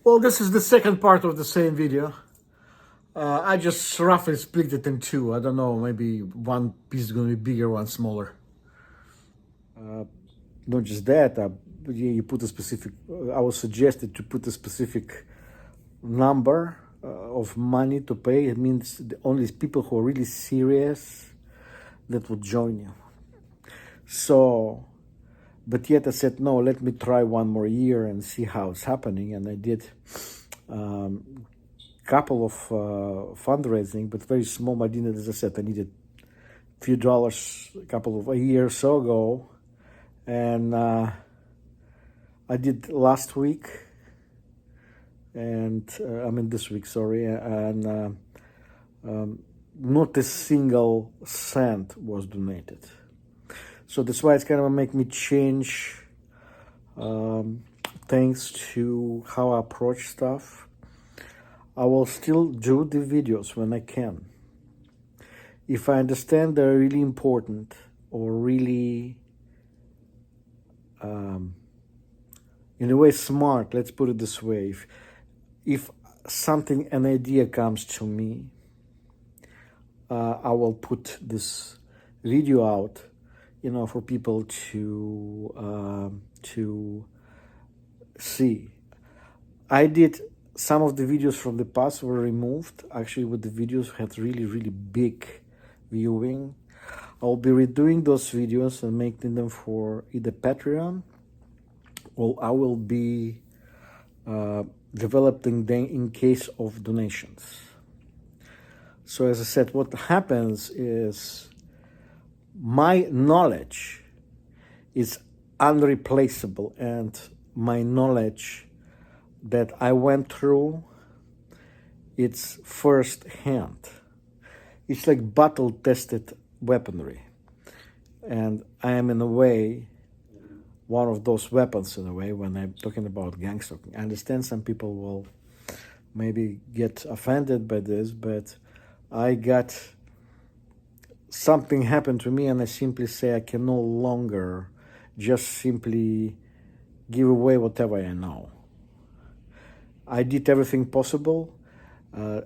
Well, this is the second part of the same video. I just roughly split it in two. I don't know, maybe one piece is going to be bigger, one smaller. Not just that, you put a specific, I was suggested to put a specific number of money to pay. It means only people who are really serious that would join you. So, but yet I said, no, let me try one more year and see how it's happening. And I did couple of fundraising, but very small. I didn't, as I said, I needed a few dollars a year or so ago. And I did last week, and this week, sorry, and not a single cent was donated. So that's why it's kind of make me change things to how I approach stuff. I will still do the videos when I can. If I understand they're really important or really, in a way, smart, let's put it this way. If something, an idea comes to me, I will put this video out, for people to see. I did. Some of the videos from the past were removed. Actually, with the videos had really, really big viewing. I'll be redoing those videos and making them for either Patreon, or I will be developing them in case of donations. So as I said, what happens is my knowledge is unreplaceable, and my knowledge that I went through, it's first hand. It's like battle-tested weaponry. And I am, in a way, one of those weapons, in a way, when I'm talking about gangstalking. I understand some people will maybe get offended by this, but I got something happened to me, and I simply say I can no longer just simply give away whatever I know. I did everything possible.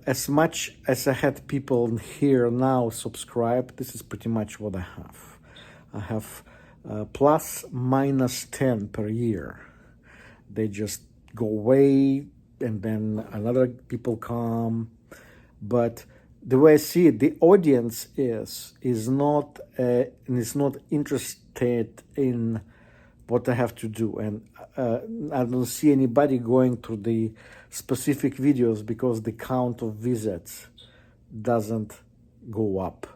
As much as I had people here now subscribe, this is pretty much what I have. I have plus minus 10 per year. They just go away, and then another people come. But the way I see it, the audience is not interested in what I have to do, and I don't see anybody going through the specific videos because the count of visits doesn't go up.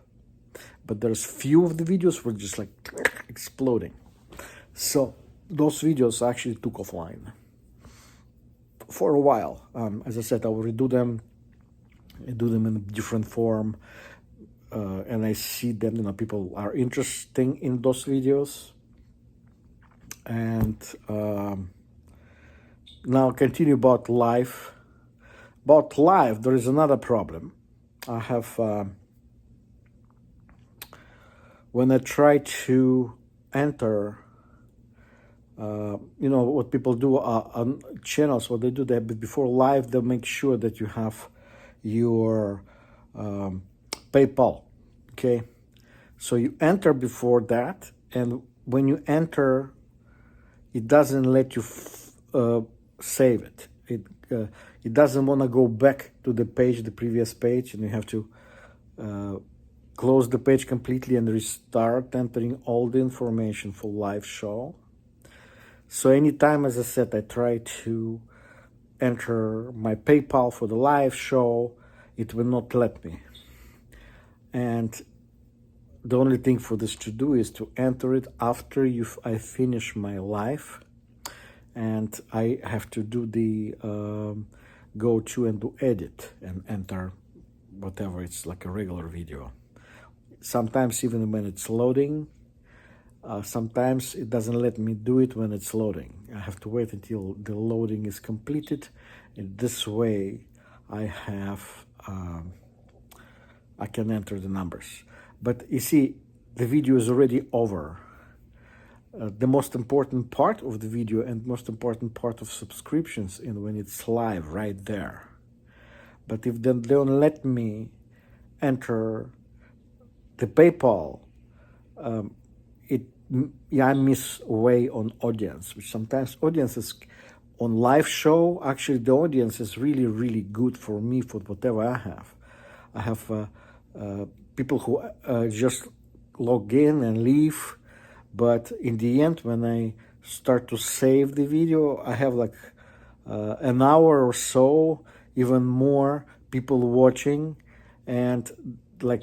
But there's few of the videos were just like exploding. So those videos actually took offline for a while. As I said, I will redo them. I do them in a different form, and I see them. People are interested in those videos. And now continue about life. About life, there is another problem. I have, when I try to enter, what people do on channels, what they do, but before live, they make sure that you have your PayPal, okay? So you enter before that, and when you enter, it doesn't let you save it. It doesn't want to go back to the page, the previous page, and you have to close the page completely and restart entering all the information for live show. So anytime, as I said, I try to enter my PayPal for the live show, it will not let me. And the only thing for this to do is to enter it after I finish my live, and I have to do the go to and do edit and enter whatever. It's like a regular video. Sometimes even when it's loading, sometimes it doesn't let me do it when it's loading. I have to wait until the loading is completed, and this way I can enter the numbers. But you see, the video is already over. the most important part of the video and most important part of subscriptions in when it's live right there. But if they don't let me enter the PayPal, I miss way on audience, which sometimes audiences on live show, actually the audience is really, really good for me for whatever I have. I have people who just log in and leave, but in the end, when I start to save the video, I have like an hour or so, even more people watching, and like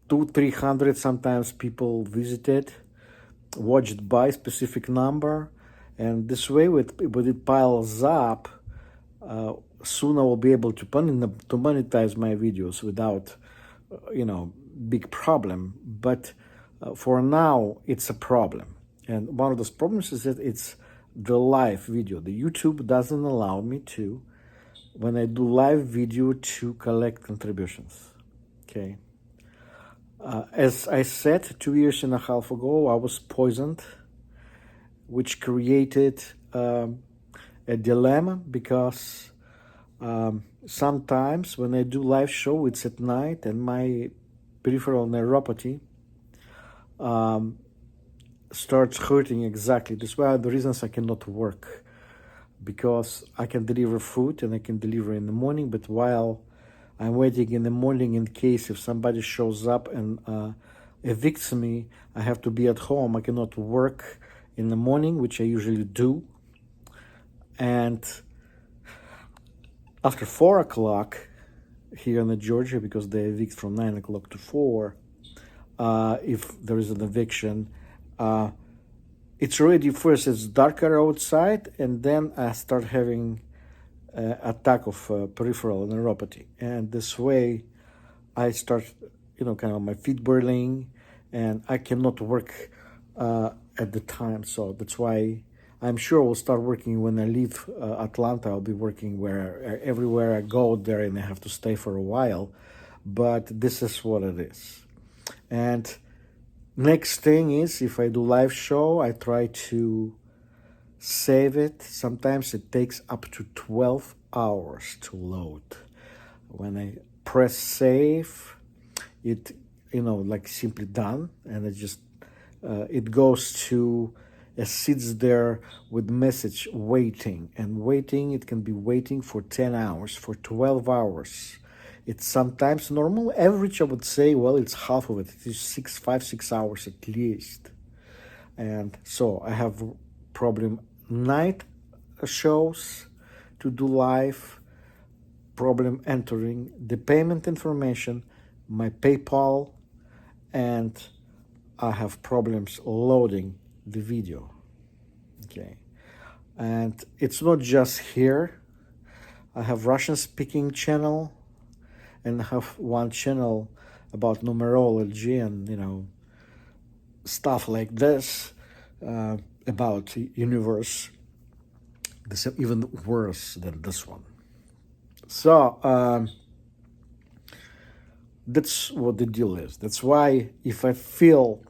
200-300 sometimes people visited, watched by specific number, and this way when it piles up, soon I will be able to monetize my videos without big problem. But for now it's a problem, and one of those problems is that it's the live video. The YouTube doesn't allow me to, when I do live video, to collect contributions. Okay. As I said, 2.5 years ago, I was poisoned, which created a dilemma, because sometimes when I do live show, it's at night, and my peripheral neuropathy starts hurting exactly. That's why the reasons I cannot work, because I can deliver food and I can deliver in the morning, but while I'm waiting in the morning, in case if somebody shows up and evicts me, I have to be at home. I cannot work in the morning, which I usually do. And after 4 o'clock here in Georgia, because they evict from 9 o'clock to 4, if there is an eviction, it's already, first it's darker outside, and then I start having attack of peripheral neuropathy, and this way I start kind of my feet burning, and I cannot work at the time. So that's why I'm sure I'll start working when I leave Atlanta. I'll be working everywhere I go there, and I have to stay for a while, but this is what it is. And next thing is, if I do live show, I try to save it. Sometimes it takes up to 12 hours to load. When I press save, it like simply done, and it just it goes to sits there with message waiting, and waiting, it can be waiting for 10 hours, for 12 hours. It's sometimes normal average, I would say, well, it's half of it. It is 5-6 hours at least. And so I have problem night shows to do live, problem entering the payment information, my PayPal, and I have problems loading the video. Okay. And it's not just here. I have Russian speaking channel, and I have one channel about numerology and stuff like this, about universe. This is even worse than this one. So that's what the deal is. That's why if I feel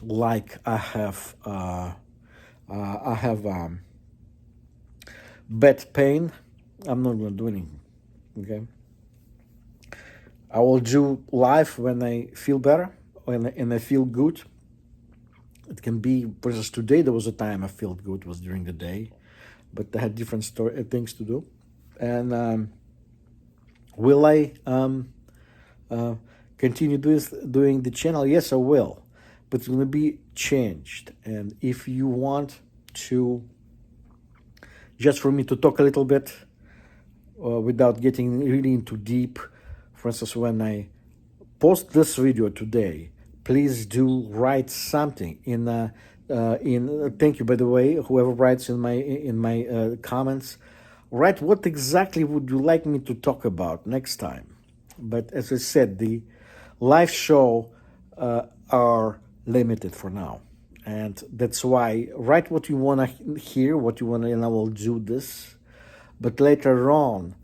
like I have bad pain, I'm not going to do anything. Okay. I will do live when I feel better, and I feel good. It can be, for instance, today there was a time I felt good, was during the day, but I had different things to do. And will I continue doing the channel? Yes, I will, but it's going to be changed. And if you want to, just for me to talk a little bit without getting really into deep, for instance, when I post this video today, please do write something in thank you, by the way, whoever writes in my comments. Write what exactly would you like me to talk about next time. But as I said, the live show are limited for now, and that's why write what you want to hear, what you want, and I will do this. But later on,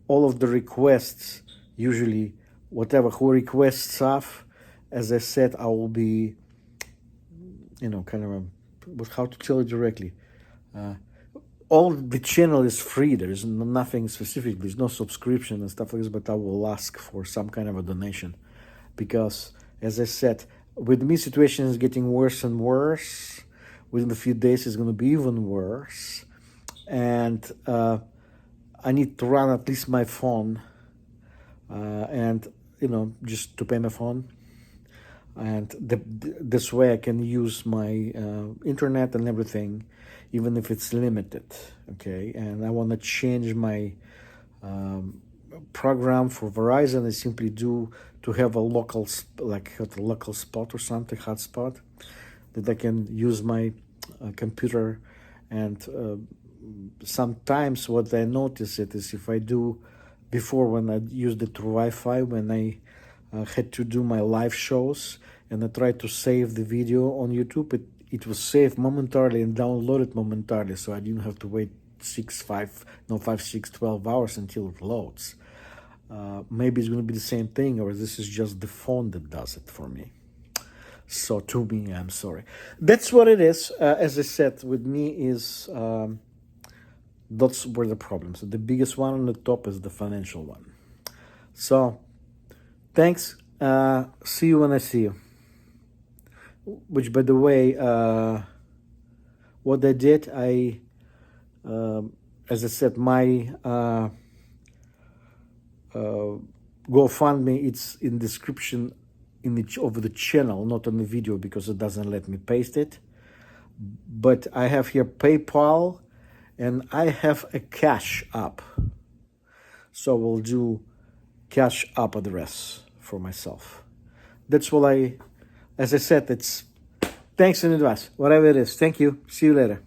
all of the requests, usually whatever who requests stuff, as I said, I will be kind of how to tell you directly. All the channel is free. There is nothing specific. There's no subscription and stuff like this, but I will ask for some kind of a donation because, as I said, with me, situation is getting worse and worse. Within a few days, it's going to be even worse. And I need to run at least my phone and, just to pay my phone. And this way I can use my internet and everything, even if it's limited, okay? And I want to change my program for Verizon. I simply do to have a local, local spot or something, hotspot, that I can use my computer. And sometimes what I notice is if I do, before when I used it through Wi-Fi, when I had to do my live shows and I tried to save the video on YouTube, it was saved momentarily and downloaded momentarily, so I didn't have to wait 12 hours until it loads. Maybe it's going to be the same thing, or this is just the phone that does it for me. So to me, I'm sorry. That's what it is. As I said, with me is that's where the problems. So the biggest one on the top is the financial one. So thanks. See you when I see you. Which, by the way, what I did, as I said, my GoFundMe, it's in description of the channel, not on the video, because it doesn't let me paste it. But I have here PayPal, and I have a Cash App. So we'll do Cash App address for myself. That's what as I said, it's thanks in advance, whatever it is. Thank you. See you later.